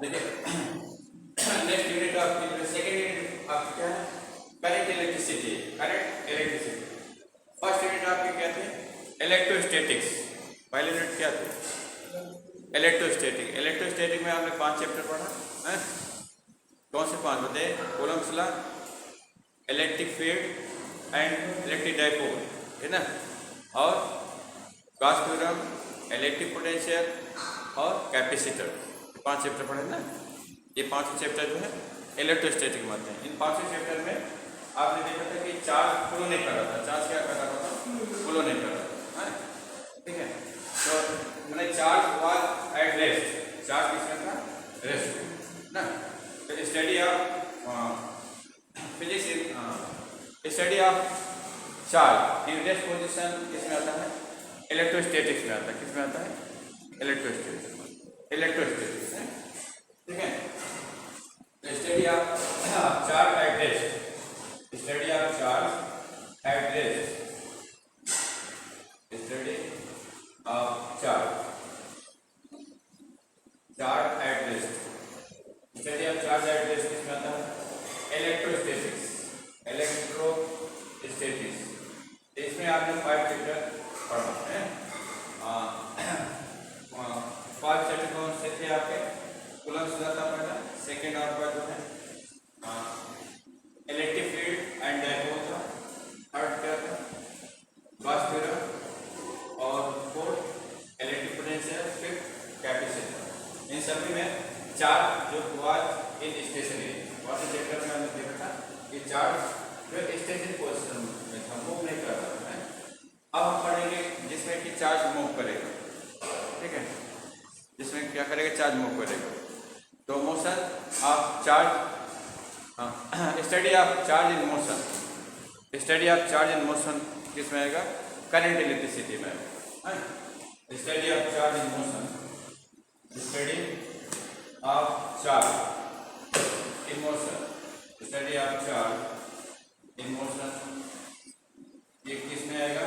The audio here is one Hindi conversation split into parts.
देखिए नेक्स्ट यूनिट आपकी सेकेंड यूनिट आपकी क्या है? Current electricity. Current electricity first unit आपकी क्या थी? इलेक्ट्रोस्टैटिक्स। पहली यूनिट क्या थी? इलेक्ट्रोस्टैटिक। इलेक्ट्रोस्टैटिक में आपने 5 चैप्टर पढ़ा है। कौन से 5 बताए? Coulomb's law, electric field and electric dipole, है ना, और गॉस थ्योरम, इलेक्ट्रिक पोटेंशियल और कैपेसिटर। 5 चैप्टर पढ़े ना। ये 5 चैप्टर जो है इलेक्ट्रोस्टैटिक में आते हैं। इन 5 चैप्टर में आपने देखा था कि चार्ज फ्लो नहीं कर रहा था। चार्ज क्या कर रहा था? फ्लो नहीं कर रहा था, ठीक है। तो मैंने charge was at rest. Charge किसमें था? रेस्ट में ना। तो study of physics study of charge in rest position किसमें आता है? इलेक्ट्रोस्टैटिक्स में आता है। किसमें आता है? इलेक्ट्रोस्टैटिक्स है, ठीक है। Study of charge at rest. Study of charge at rest. Study of charge at rest. Study of charge at rest किसमें आता है? इलेक्ट्रोस्टैटिक्स। इलेक्ट्रोस्टैटिक्स इसमें आपने 5 चैप्टर पढ़ा है। 5 चैप्टर कौन से थे आपके? कूलम्ब्स लॉ था पहला, सेकेंड आपका जो है इलेक्ट्रिक फील्ड एंड डाइपोल था, थर्ड क्या था? गॉस थ्योरम, और fourth electric potential, fifth capacitor. इन सभी में चार्ज जो वाज इन स्टेशनरी। कौन से चैप्टर में हमने देखा था कि चार्ज जो स्टेशनरी पोजिशन में था, मूव नहीं कर रहा है। अब हम पढ़ेंगे जिसमें कि चार्ज मूव करेगा, ठीक है। जिसमें क्या करेगा? चार्ज मूव करेगा। तो motion of charge, study of charge in motion. Study of charge in motion किसमें आएगा? करंट इलेक्ट्रिसिटी में आएगा। Study of charge in motion. Study of charge in motion. Study of charge in motion ये किसमें आएगा?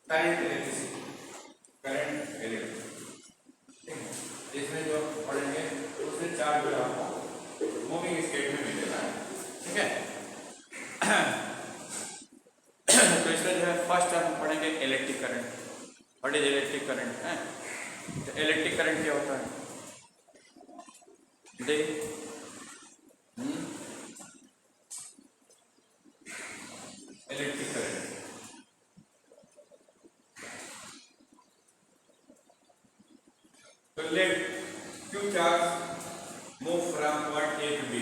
Current electricity. करंट इलेक्ट्रिसिटी, इसमें जो पढ़ेंगे उसमें चार्ज जो आपको मूविंग स्टेट में मिलेगा, ठीक है। तो इसमें जो है फर्स्ट हम पढ़ेंगे electric current. What is electric current है? तो इलेक्ट्रिक करंट क्या होता है? देखिए इलेक्ट्रिक करंट तो let Q charge move from point A to B.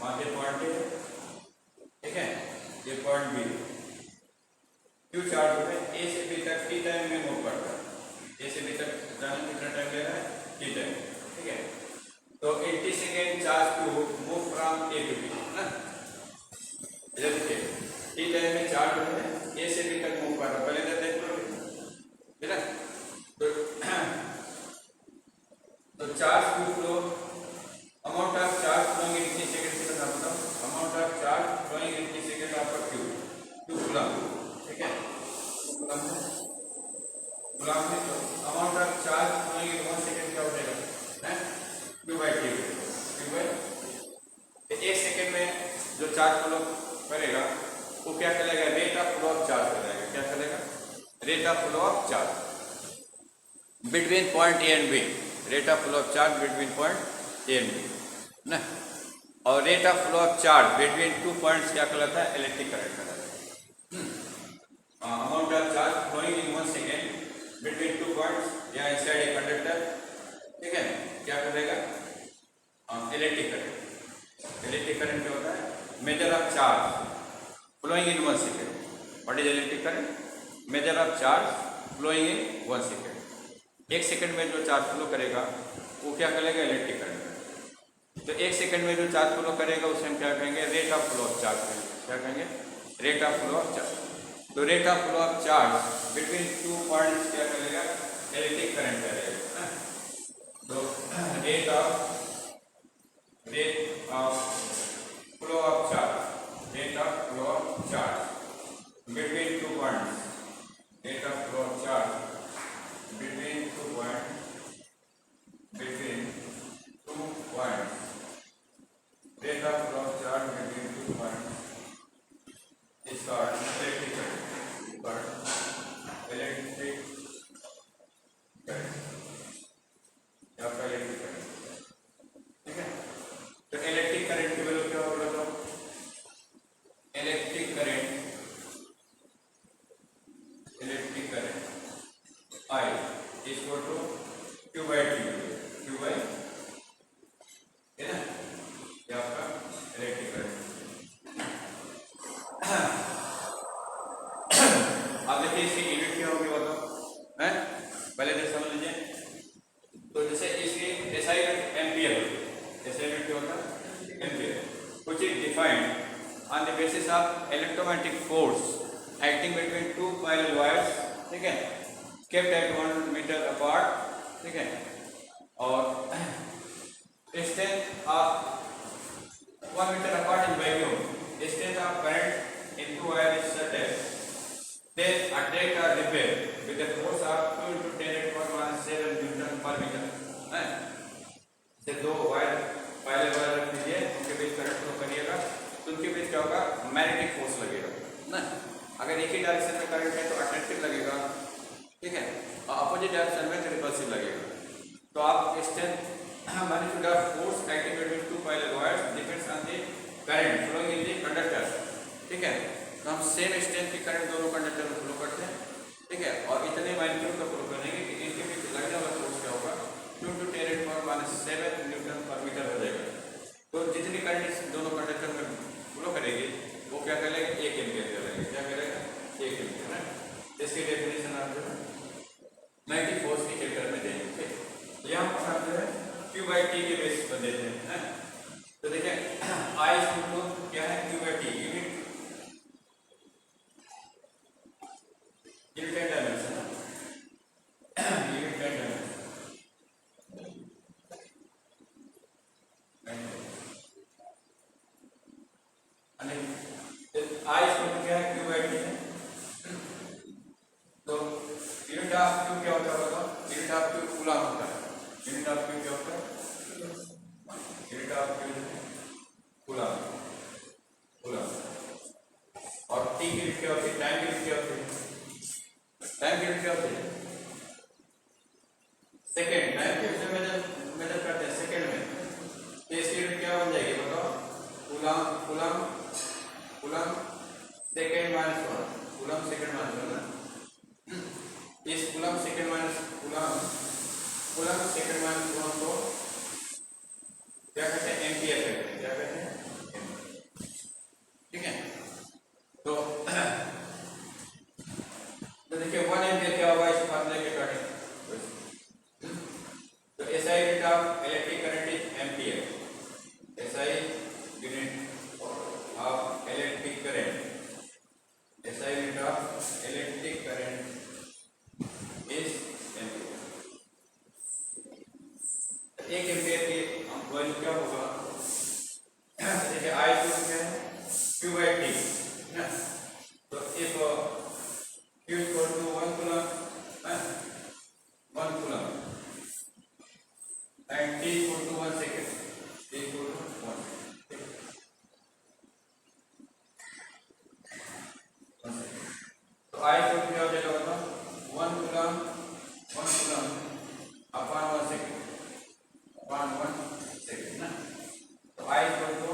वहां से पॉइंट ए, ठीक है, ये पॉइंट बी। क्यू चार्ज जो है ए से बी तक टी टाइम में मूव करता है। ए से बी तक जाने कितना टाइम ले रहा है? टी टाइम, ठीक है। तो 80 second charge to move from A to B ना। इधर देखिए टी टाइम में चार्ज जो है ए से बी तक मूव कर रहा है। पहले इधर देख लो, ठीक है। तो charge to flow, amount of charge flowing in 80 second से बता बताओ। Amount of charge flowing in 80 second आपका क्यू कूलम्ब, ठीक है। कूलम्ब में तो amount of charge flowing in 1 second क्या हो जाएगा? है Q by T. Q by 1 second में जो चार्ज फ्लो करेगा वो क्या करेगा? Rate of flow of charge करेगा। क्या करेगा? Rate of flow of charge between point A and B. Rate of flow of charge between point A and B ना। और rate of flow of charge between 2 points क्या कहलाता है? इलेक्ट्रिक करंट कहलाता है। Amount of charge flowing in 1 second between 2 points या इनसाइड ए कंडक्टर, ठीक है, क्या करेगा? Electric current. इलेक्ट्रिक करंट क्या होता है? Measure of charge flowing in 1 second. What is electric current? Measure of charge flowing in 1 second. 1 second में जो चार्ज फ्लो करेगा वो क्या करेगा? Electric current. तो 1 सेकेंड में जो चार्ज फ्लो करेगा उसे हम क्या कहेंगे? Rate of flow of charge कहेंगे। क्या कहेंगे? Rate of flow of charge. तो rate of flow of charge between 2 points क्या करेगा? इलेक्ट्रिक करंट करेगा। तो rate of flow of charge, rate of flow of charge between 2 points, rate of flow of charge between 2 points between Q by T, Q by, है ना, ये आपका इलेक्ट्रिक करंट। अब देखिए इसकी यूनिट क्या होगी बताओ, हैं पहले तो समझ लीजिए। तो जैसे इसकी एसआई यूनिट एम्पियर होती है, एसआई यूनिट क्या होता है, ampere, which is defined on the basis of electromagnetic force acting between two parallel wires, ठीक है, केप्ट एट 1 मीटर अपार्ट, ठीक है, और strength of 1 meter apart in vacuum, strength of current into wire is such that they attract or repel with a force of 2 into 10 to the power -7 Newton per meter, है, से दो वायर पहले वायर रख दीजिए, उनके बीच करंट फ्लो करिएगा तो उनके बीच क्या होगा, मैग्नेटिक फोर्स लगेगा ना। अगर एक ही डायरेक्शन में करंट है तो अट्रैक्टिव लगेगा, ठीक है, और अपोजिट डायरेक्शन में रिपल्सिव लगेगा। तो आप strength magnitude of force acting between two parallel wires depends on the current flowing in the conductor, ठीक है, तो हम सेम स्ट्रेंथ की करंट दोनों कंडक्टर में फ्लो करते हैं, ठीक है, और इतने मैग्नीट्यूड का फ्लो करेंगे कि इनके बीच लगने वाला फोर्स क्या होगा, 2 into 10 to the power -7 Newton पर मीटर हो जाएगा। तो जितनी करंट इस दोनों कंडक्टर में फ्लो करेगी वो क्या करेगा, 1 एम्पियर करेगा, क्या करेगा, 1 एम्पियर ना। इसकी डेफिनेशन आप जो है मैग्नेटिक फोर्स के चैप्टर में देंगे, ठीक, यहाँ पर आप जो है क्यू बाई टी के बेसिस पर देते हैं। तो देखिए आई इक्वल टू क्या है, Q by T, unit unit dimension है, unit dimension, I equal to क्या है, क्यू बाई टी है। तो यूनिट ऑफ क्यू क्या होता है बताओ, यूनिट ऑफ क्यू कूलम होता है, यूनिट ऑफ क्यू क्या होता है, unit of Q coulomb, coulomb, और टी की यूनिट क्या होती है, टाइम की यूनिट क्या होती है, टाइम की यूनिट क्या होती है, सेकंड, टाइम की यूनिट मेजर करते हैं सेकंड में, तो इसकी यूनिट क्या बन जाएगी बताओ, coulomb, coulomb, coulomb second -1, coulomb second -1 ना, इस कूलम सेकंड -1 कूलम सेकंड -1 को क्या कहते हैं, एम्पियर कहते हैं, क्या कहते हैं, ठीक है। तो देखिए 1 एम्पियर क्या होगा इस फार्मूले के अकॉर्डिंग, तो SI unit of electric current is ampere, SI unit of electric current, SI unit of electric current is ampere. 1 ampere की वैल्यू क्या होगा, देखिए आई क्या है, क्यू बाई टी ना, तो if Q equal to 1 coulomb, 1 coulomb and T equal to 1 second, T equal to 1 second, तो आई इक्वल टू क्या हो जाएगा बताओ, 1 कूलम अपॉन 1 सेकंड, अपॉन 1 सेकंड ना, तो I equal to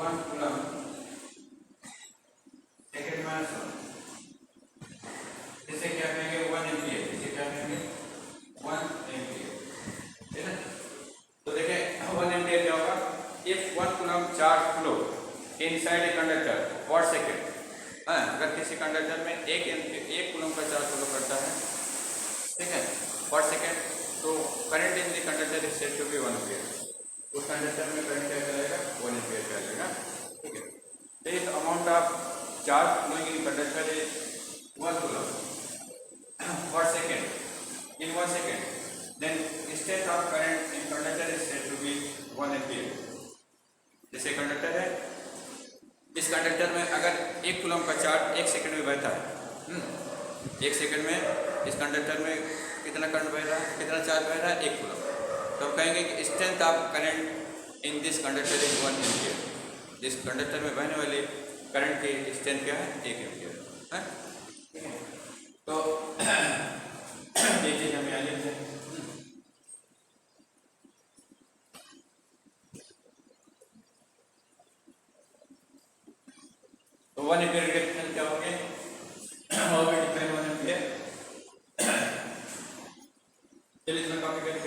1 coulomb second -1, इसे क्या कहेंगे 1 एम्पियर, इसे क्या कहेंगे 1 एम्पियर, है ना। तो देखिए 1 एम्पियर क्या होगा, if 1 coulomb charge flow inside a conductor पर सेकंड, अगर किसी कंडक्टर में 1 कूलम का चार्ज फ्लो करता है, ठीक है, पर सेकंड, तो current in the conductor is said to be 1 ampere, उस कंडक्टर में करंट क्या करेगा, 1 एम्पियर करेगा, ठीक है। This amount of charge flowing in conductor is 1 coulomb per second in 1 second, then strength of current in conductor is said to be 1 ampere। जैसे कंडक्टर है, इस कंडक्टर में अगर 1 कूलम का चार्ज 1 सेकंड में बहता है, 1 सेकंड में इस कंडक्टर में कितना करंट बह रहा है, कितना चार्ज बह रहा है, 1 कूलम, तो हम कहेंगे कि strength of current in this conductor is 1 ampere, जिस कंडक्टर में बहने वाले करंट की स्ट्रेंथ क्या है, 1 एम्पियर है, ठीक है। तो ये चीज हमें आगे से तो 1 एम्पियर के क्या हो गए, हाउ वी डिफाइन 1 एम्पियर, चलिए इसमें कॉपी करें।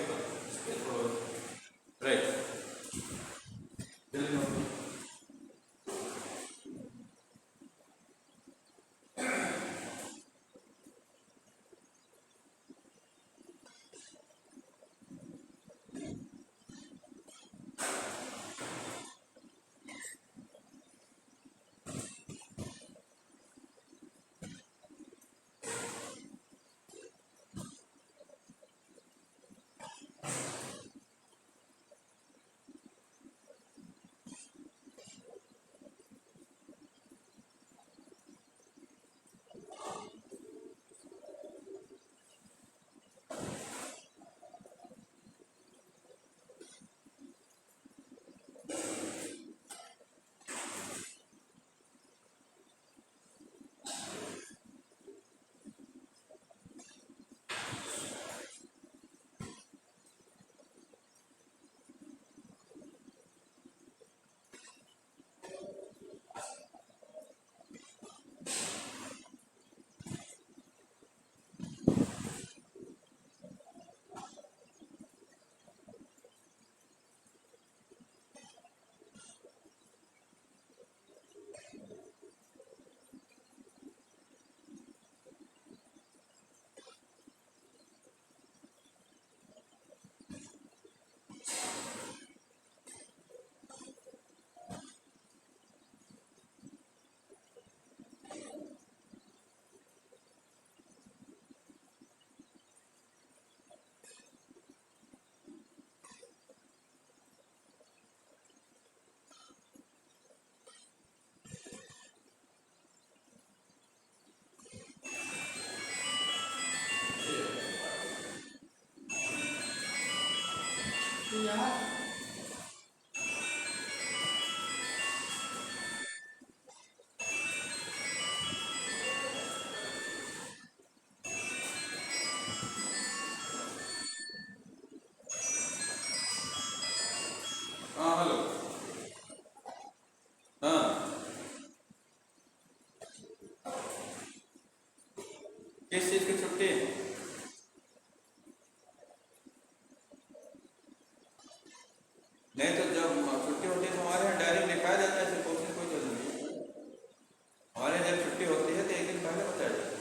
हाँ हेलो। हाँ किस चीज़ की छुट्टी? नहीं तो जब छुट्टी होती है तो हमारे यहाँ डायरी लिखाया जाता है, ऐसे पूछने की कोई जरूरत नहीं। हमारे यहाँ जब छुट्टी होती है तो एक दिन पहले बताया जाता है।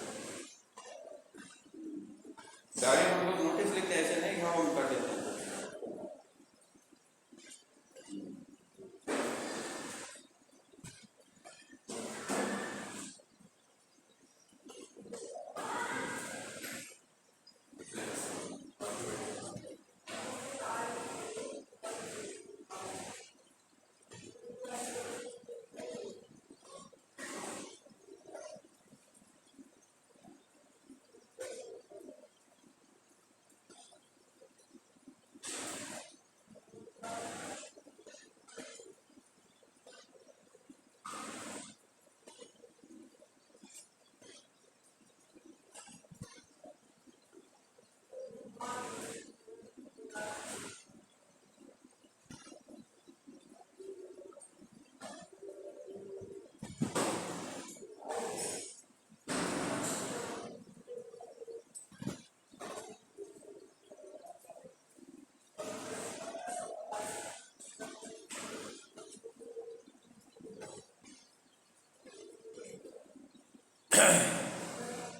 डायरी में हम लोग नोटिस लिखते हैं, ऐसे नहीं कि हम कर देते हैं।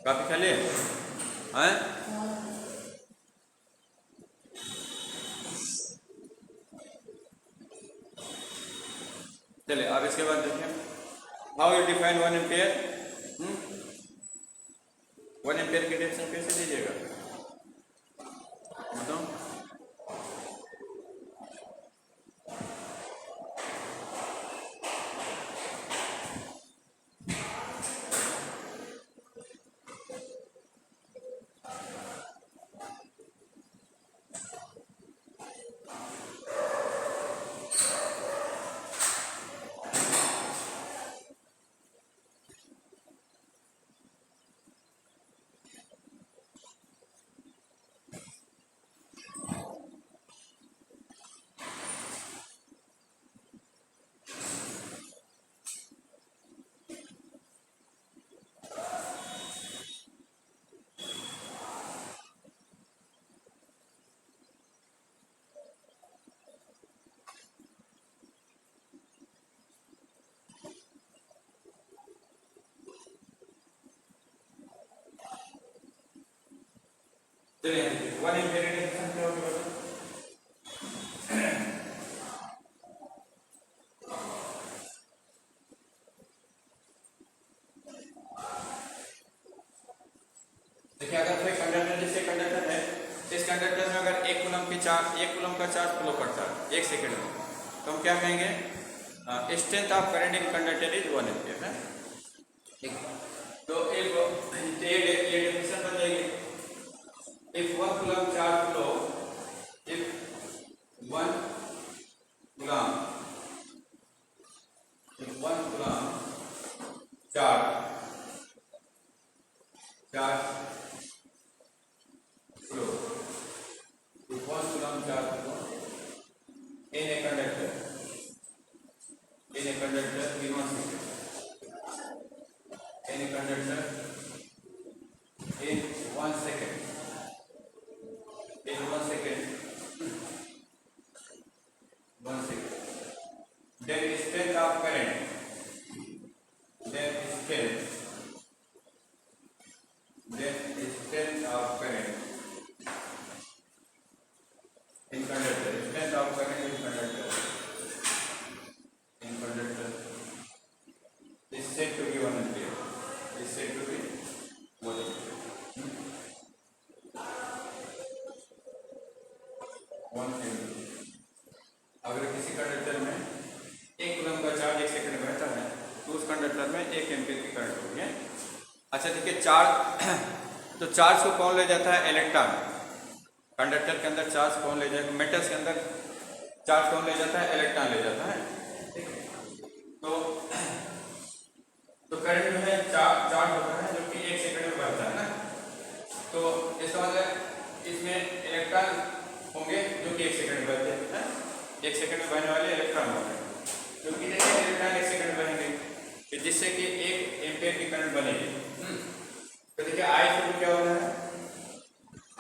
काफी खा लिए हैं? चलिए अब इसके बाद देखिए, how you define 1 ampere. 1 ampere की डेफिनेशन कैसे दीजिएगा बताओ? चलिए 1 एम्पियर की डेफिनेशन क्या होगी बताओ? देखिए अगर कोई कंडक्टर, जैसे कंडक्टर है, इस कंडक्टर में अगर 1 कूलम का चार्ज फ्लो करता है 1 सेकंड में, तो हम क्या कहेंगे? Strength of current in conductor is 1 ampere है। ठीक, तो ये डेफिनेशन बन जाएगी। If 1 coulomb charge flow, if 1 coulomb charge flow, if 1 coulomb charge flow in a conductor in 1 second, in a conductor in 1 second, in 1 second, then strength of current, strength of current in conductor, strength of current in conductor is said to be 1 ampere, is said to be 1 ampere. 1 ampere। अगर किसी कंडक्टर में 1 कूलम का चार्ज 1 सेकंड में बहता है तो उस कंडक्टर में 1 एम्पीयर की करंट होगी है। अच्छा देखिए, चार्ज तो चार्ज को कौन ले जाता है? इलेक्ट्रॉन। कंडक्टर के अंदर चार्ज कौन ले जाएगा? मेटल्स के अंदर चार्ज कौन ले जाता है? इलेक्ट्रॉन ले जाता है। ठीक है, तो करंट जो है चार्ज होता है जो कि 1 सेकंड में बढ़ता है ना। तो इसका मतलब इसमें इलेक्ट्रॉन होंगे जो कि 1 सेकंड में बढ़ते हैं। 1 सेकंड में बहने वाले इलेक्ट्रॉन होते हैं, क्योंकि जैसे इलेक्ट्रॉन 1 सेकंड में बहेंगे जिससे कि 1 एम्पीयर की करंट बनेगी। तो देखिए आई इक्वल क्या हो रहा है?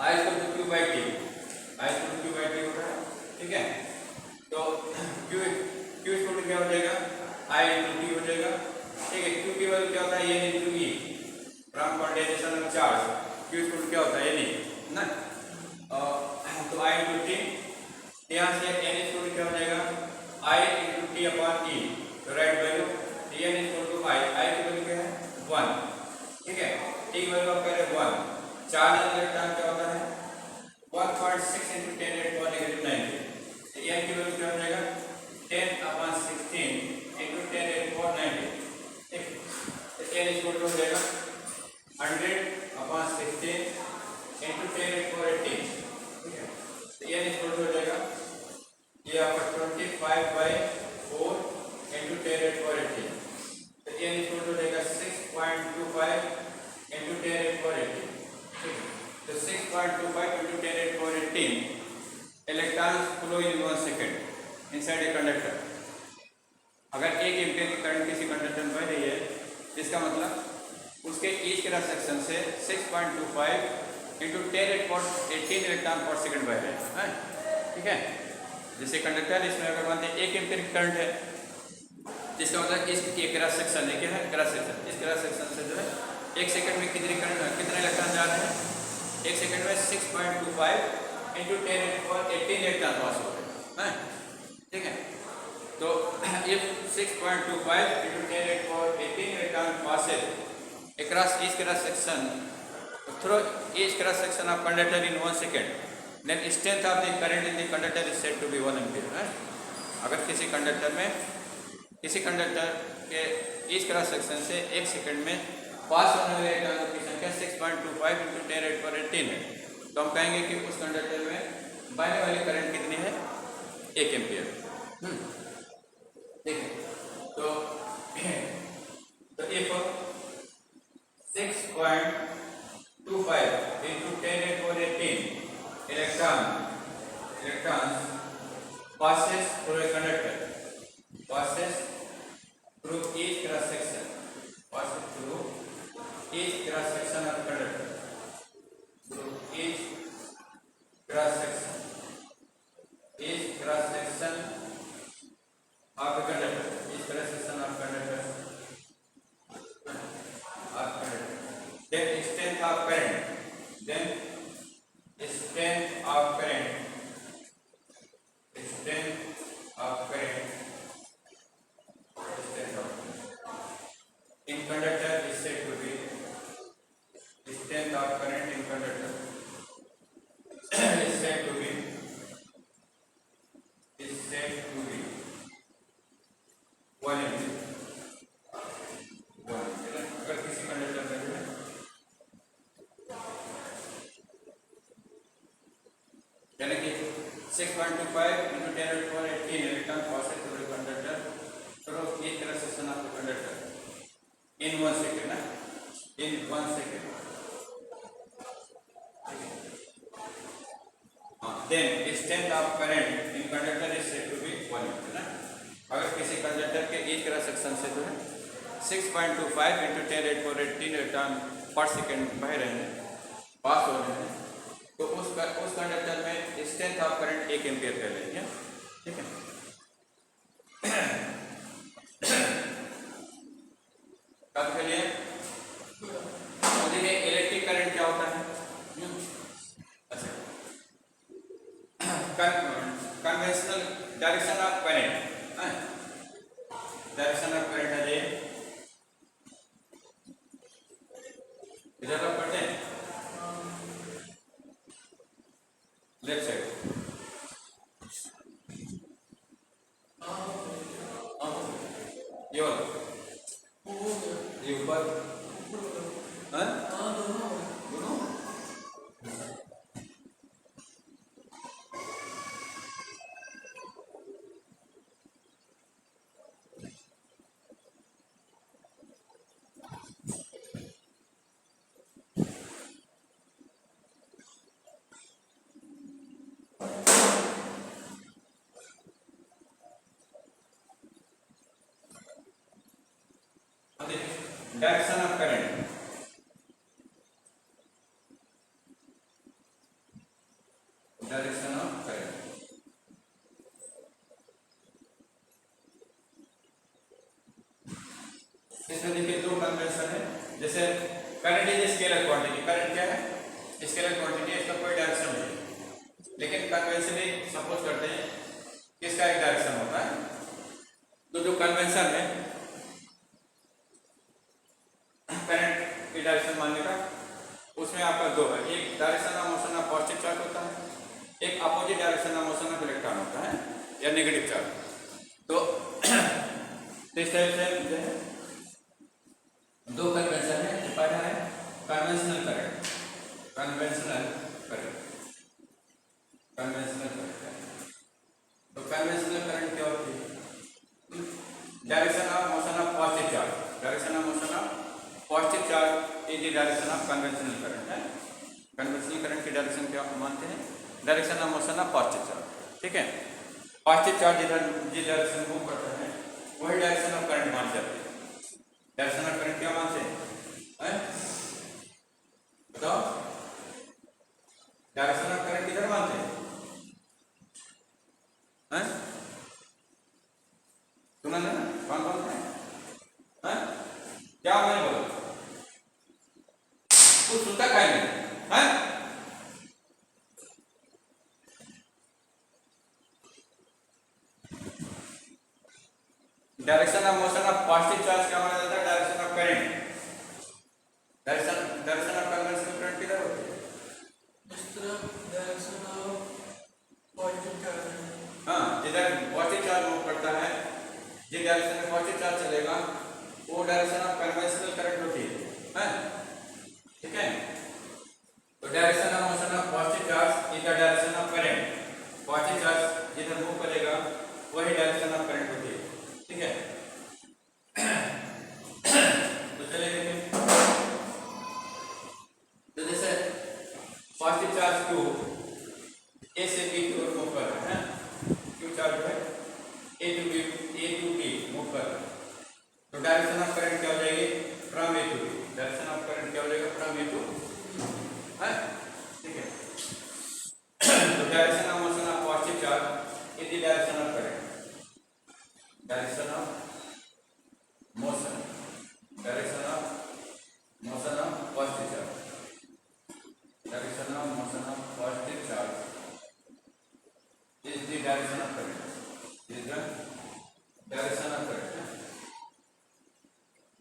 I equal to Q by T, I equal to Q by T हो रहा है। ठीक है, तो क्यू इक्वल क्या हो जाएगा? आई इंटू टी हो जाएगा। ठीक है, क्यू की वैल्यू क्या होता है? N into e from condensation of charge. Q equal क्या होता है? एन ई ना। तो आई इंटू टी, यहाँ से एन इक्वल क्या हो जाएगा? I into T upon E, तो right value n equal to I, I की वैल्यू क्या है? 1। ठीक है, टी की वैल्यू आप कह रहे 1। चार्ज इलेक्ट्रॉन क्या होता है? 1.6 इंटू 10 8 पावर नेगेटिव 90। एन की वैल्यू क्या हो जाएगा? 10 अपॉन 16 इंटू 10 8 पावर 90। ठीक, तो एन इक्वल हो जाएगा 100 अपॉन 16 इंटू 10 8 पावर 18। ठीक है, तो एन इक्वल हो जाएगा ये आपका 25/4 इंटू 10 8 पावर 18। तो एन इक्वल हो जाएगा 6.25 इंटू 10 8 पावर 18। ठीक है, तो 6.25 into 10 8 power 18 electrons flow in 1 second inside a conductor. अगर 1 एम्पीयर की करंट किसी कंडक्टर में बह रही है, इसका मतलब उसके ईच क्रॉस सेक्शन से 6.25 इंटू 10 8 पावर 18 इलेक्ट्रॉन पर सेकंड बह रहे हैं। ठीक है, जैसे कंडक्टर इसमें अगर मानते हैं 1 एम्पीयर की करंट है, जिसका मतलब इसके क्रॉस सेक्शन है, क्या है? Cross section. इस क्रॉस सेक्शन से जो है 1 सेकंड में कितनी करंट, कितने इलेक्ट्रॉन जा रहे हैं? 1 सेकंड में 6.25 इंटू 10 पावर 18 इलेक्ट्रॉन पास हो रहे हैं। ठीक है, तो if 6.25 into 10 power 18 electron passes across each cross section through each cross section of conductor in 1 second, then strength of the current in the conductor is said to be 1 ampere। अगर किसी कंडक्टर के इस क्रॉस सेक्शन से 1 सेकंड में पास होने वाले इलेक्ट्रॉनों की संख्या 6.25 इंटू 10 पावर 18 है, तो हम कहेंगे कि उस कंडक्टर में बहने वाली करंट कितनी है? 1 एम्पीयर। ठीक है, तो if 6.25 into 10 power 18 electrons passes through a conductor, passes through each cross section, passes through each cross section of the conductor, through each cross section of the conductor, each cross section of conductor, then strength of current, strength of current in conductor is said to be strength of current in conductor is said to be 1 ampere। अगर किसी कंडक्टर में जो है यानी कि 6.25 into 10 power 18 electron passes through the conductor through each cross section of the conductor in 1 second, ना, in 1 second। Then strength of current in conductor is said to be 1 ampere, ना। अगर किसी कंडक्टर के each cross section से जो है 6.25 इंटू 10 पावर 18 इलेक्ट्रॉन पर सेकेंड बह रहे हैं, पास हो रहे हैं, तो उस कंडक्टर में स्ट्रेंथ ऑफ करंट 1 एम्पीयर कर लेंगे। ठीक है, कब के लिए? देखिए इलेक्ट्रिक करंट क्या होता है? अच्छा, conventional direction of current, direction of current है ये इधर आप पढ़ते हैं लेफ्ट साइड, ये ऊपर दोनों direction of current, direction of current. इसमें देखिए दो कन्वेंशन है, जैसे current is scalar quantity, current क्या है? स्केलर क्वांटिटी, इसका कोई डायरेक्शन नहीं, लेकिन कन्वेंशनली सपोज करते हैं किसका एक डायरेक्शन होता है। तो जो कन्वेंशन है करंट की डायरेक्शन मानने का, उसमें आपका दो है, एक direction of motion of positive charge होता है, एक opposite direction of motion of electron होता है या नेगेटिव चार्ज। तो इस टाइप से जो है दो कन्वेंशन है। पहला है conventional current, conventional current, conventional current. तो कन्वेंशनल करंट क्या होती है? Direction of motion of positive charge, direction of motion of positive charge is the direction of conventional current है। कन्वेंशनल करंट की डायरेक्शन क्या मानते हैं? Direction of motion of positive charge, ठीक है। पॉजिटिव चार्ज जिधर जिस डायरेक्शन मूव करता है वही डायरेक्शन ऑफ करंट मान जाते हैं। डायरेक्शन ऑफ करंट क्या मानते हैं? बताओ, डायरेक्शन ऑफ करंट किधर मानते हैं? सुना ना, कौन बोलते हैं? क्या मैं बोला कुछ सुनता खाई नहीं है? Direction of motion of positive charge क्या माना जाता है? Direction of current. Direction direction of conventional current किधर होती है? इस तरफ डायरेक्शन ऑफ पॉजिटिव चार्ज। हाँ, जिधर पॉजिटिव चार्ज मूव करता है, जिस डायरेक्शन में पॉजिटिव चार्ज चलेगा वो डायरेक्शन ऑफ कन्वेंशनल करंट होती है, ठीक है। तो direction of motion of positive charge is the direction of current. Positive charge जिधर मूव करेगा वही डायरेक्शन ऑफ करंट होती है, ठीक है। तो चलिए देखिए, तो जैसे पॉजिटिव चार्ज क्यू ए से बी की ओर मूव कर रहा है, क्यू चार्ज है ए टू बी मूव कर रहा है, तो डायरेक्शन ऑफ करंट क्या हो जाएगी? From A to B. Direction of current क्या हो जाएगा? फ्रॉम ए टू, ठीक है। तो direction of motion of positive charge is the direction of current. Direction of motion, direction of motion of positive charge, direction of motion of positive charge is the direction of current, is the direction of current,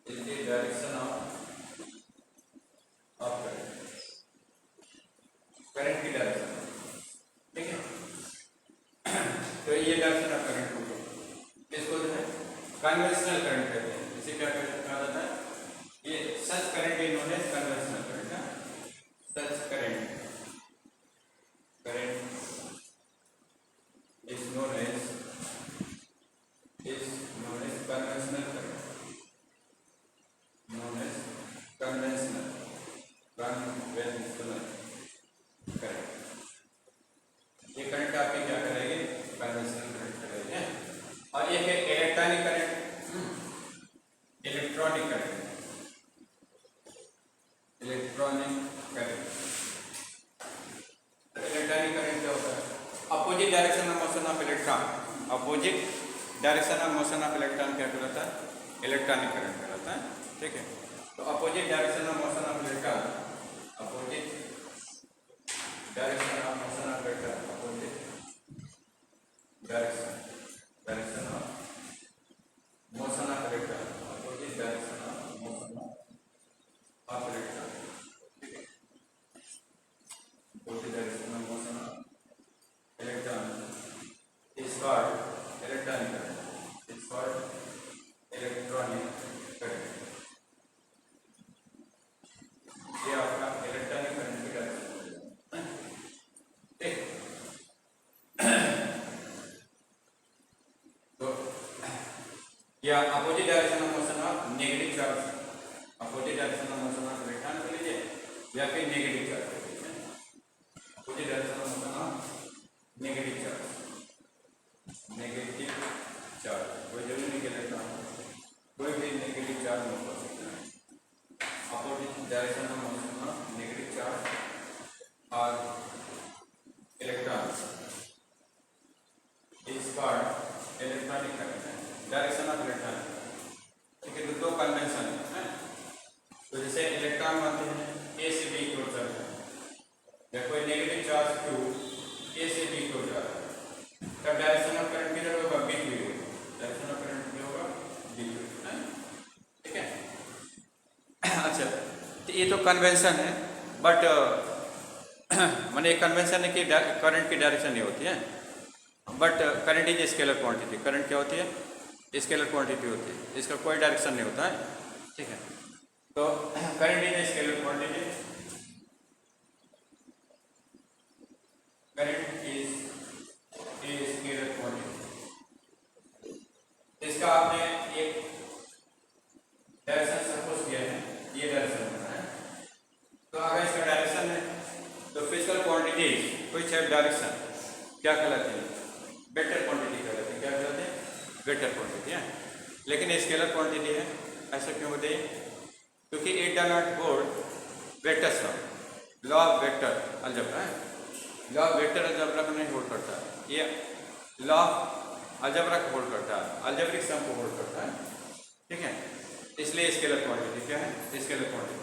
is the direction of current, current की डायरेक्शन, ठीक है। तो ये डायरेक्शन ऑफ करंट हो गया, इसको जो है कन्वेंशनल करंट कहते हैं। इसे क्या कहा जाता है? ये such current is known as conventional current है। Such current, current is known as conventional current, known as conventional current. ये करंट आपकी क्या करेगी? कन्वेंशनल करंट करेगी। और एक है electronic current, electronic current, electronic current. Electronic current क्या होता है? Opposite direction of motion of electron, opposite direction of motion of electron क्या कहलाता है? इलेक्ट्रॉनिक करंट कहलाता है, ठीक है। तो opposite direction of motion of electron, opposite direction of motion of electron, opposite direction of motion of electron, opposite direction of motion of electron, opposite direction of motion of electron is called electronic current, is called electronic current. ये आपका इलेक्ट्रॉनिक करंट की डायरेक्शन, ठीक। तो या opposite direction of motion of negative charge, opposite direction of motion of electron के लिए या फिर नेगेटिव चार्ज के लिए, opposite direction of motion of negative charge, negative charge कोई जरूरी नहीं कि इलेक्ट्रॉन, कोई भी नेगेटिव चार्ज मूव कर सकता है, इलेक्ट्रॉनिक करंट है, डायरेक्शन ऑफ इलेक्ट्रॉनिक, ठीक है। तो दो कन्वेंशन है। तो जैसे इलेक्ट्रॉन मानते हैं ए से बी की ओर चल रहा है या कोई नेगेटिव चार्ज क्यू ए से बी की ओर जा रहा है, तब डायरेक्शन ऑफ करंट किधर होगा, बी की ओर, डायरेक्शन ऑफ करंट क्या होगा, बी की ओर, ठीक है। अच्छा, तो ये तो कन्वेंशन है, बट मैंने एक कन्वेंशन है कि करंट की डायरेक्शन नहीं होती है, but current is scalar quantity. Current क्या होती है, स्केलर क्वांटिटी होती है, इसका कोई डायरेक्शन नहीं होता है, ठीक है। तो current is scalar quantity, current is a scalar quantity. इसका आपने एक डायरेक्शन सपोज किया है, ये डायरेक्शन बना है, तो अगर इसका डायरेक्शन है तो फिजिकल क्वांटिटी कोई है डायरेक्शन क्या कहलाती है, वेक्टर क्वांटिटी कहलाती है। क्या कहलाते हैं, वेक्टर क्वांटिटी है। लेकिन स्केलर क्वांटिटी है, ऐसा क्यों होते हैं, क्योंकि it does not hold vector sum, law of vector algebra है, लॉ ऑफ वेक्टर अलजेब्रा को नहीं होल्ड करता, ये लॉ ऑफ अलजेब्रा को होल्ड करता है, अलजेब्रिक सम को होल्ड करता है, ठीक है। इसलिए स्केलर क्वांटिटी क्या है, scalar quantity.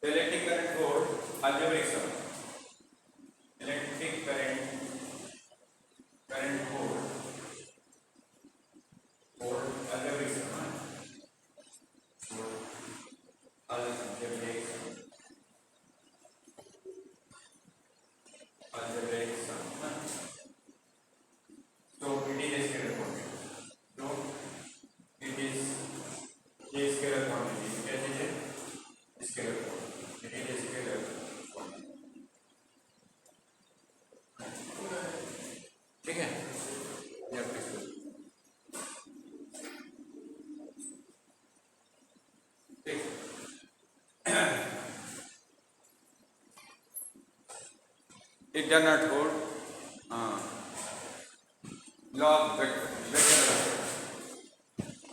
Electric current hold algebraic sum, electric current hold algebraic sum, algebraic sum. So it is a scalar quantity. So it is a scalar quantity. What is a scalar quantity? It is a scalar quantity. ठीक है, या it does not hold law of vector.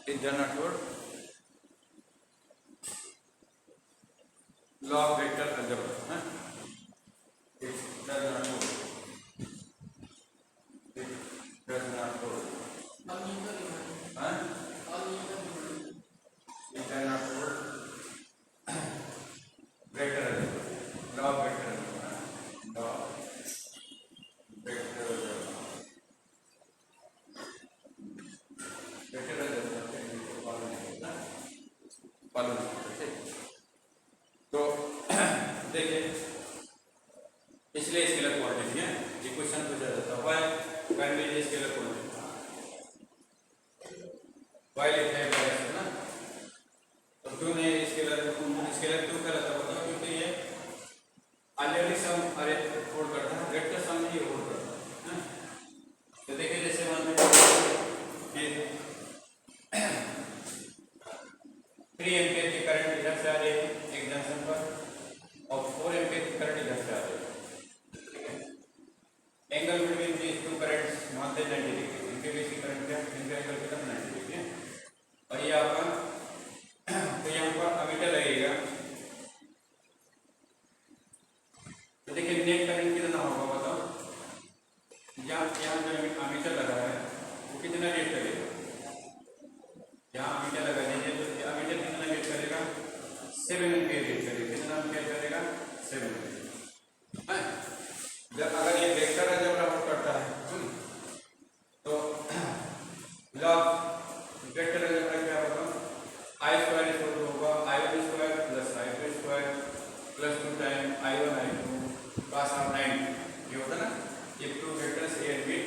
It does not hold law of vector algebra. It does not hold. It does not hold. It does not hold vector algebra. Law of vector algebra. Law of vector algebra. Vector algebra follow ठीक। तो देखिए, इसलिए स्केलर क्वांटिटी है, ये क्वेश्चन पूछा जाता है, why can be scalar quantity, why लिखा है डायरेक्शन ना, तो क्यों नहीं स्केलर, स्केलर क्यों कहलाता है बताओ, क्योंकि ये अलजेब्रिक सम अरे होल्ड करता है, वेक्टर सम नहीं होल्ड करता है। तो देखिए जैसे मान लीजिए 3 एम्पीयर की करंट इधर से आ रही है एक जंक्शन पर और 4 एम्पीयर की करंट इधर से आ रही है, ठीक है। Angle between these two currents मानते हैं 90 डिग्री, इनके बीच की करंट क्या, इनका एंगल कितना 90 डिग्री है। और ये आपका तो यहाँ पर अमीटर लगेगा, तो देखिए नेट करंट कितना होगा बताओ, यहाँ जो अमीटर लगा है वो कितना रेट करेगा, यहाँ अमीटर लगा दीजिए तो अमीटर कितना रेट करेगा, 7 एम्पीयर रेट करेगा, कितना एम्पीयर करेगा 7 एम्पीयर। जब अगर ये वेक्टर अलजेब्रा वर्क करता है तो लॉ वेक्टर अलजेब्रा क्या होगा, आई स्क्वायर इक्वल टू होगा I1 square plus I2 square plus 2 time I1 I2 cos of 90, ये होता ना, ये two vectors A and B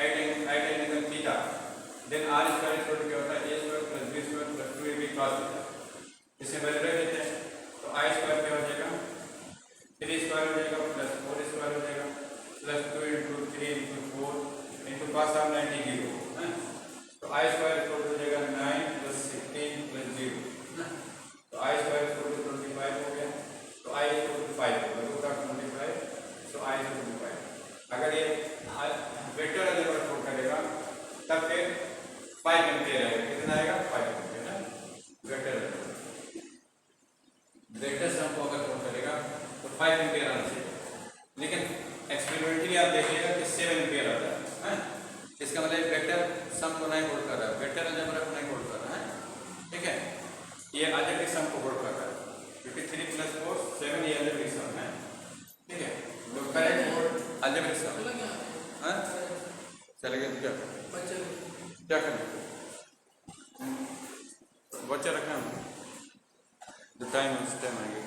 at angle theta, then R square equal to क्या होता है, A square plus B square plus 2AB cos theta, इसे वैल्यू रख देते हैं, तो I स्क्वायर क्या हो जाएगा, 3 स्क्वायर हो जाएगा प्लस 4 स्क्वायर हो जाएगा plus 2 into 3 into 4 into cos of 90 0 है, तो I स्क्वायर इक्वल टू हो जाएगा 9 प्लस 16 प्लस 0, तो I स्क्वायर इक्वल टू 25 हो गया, तो I इक्वल टू 5 होगा, रूट ऑफ 25, तो I इक्वल टू 5। अगर ये वेक्टर अलजेब्रा फोल्ड करेगा तब फिर 5 एम्पीयर आएगा, कितना आएगा 5 एम्पीयर ना, वेक्टर वेक्टर सम को अगर फोल्ड करेगा तो 5 एम्पीयर आना चाहिए, लेकिन एक्सपेरिमेंटली आप देखिएगा कि 7 एम्पीयर आता है। इसका मतलब वेक्टर सम वच्चे रखना, the time is 10 I guess.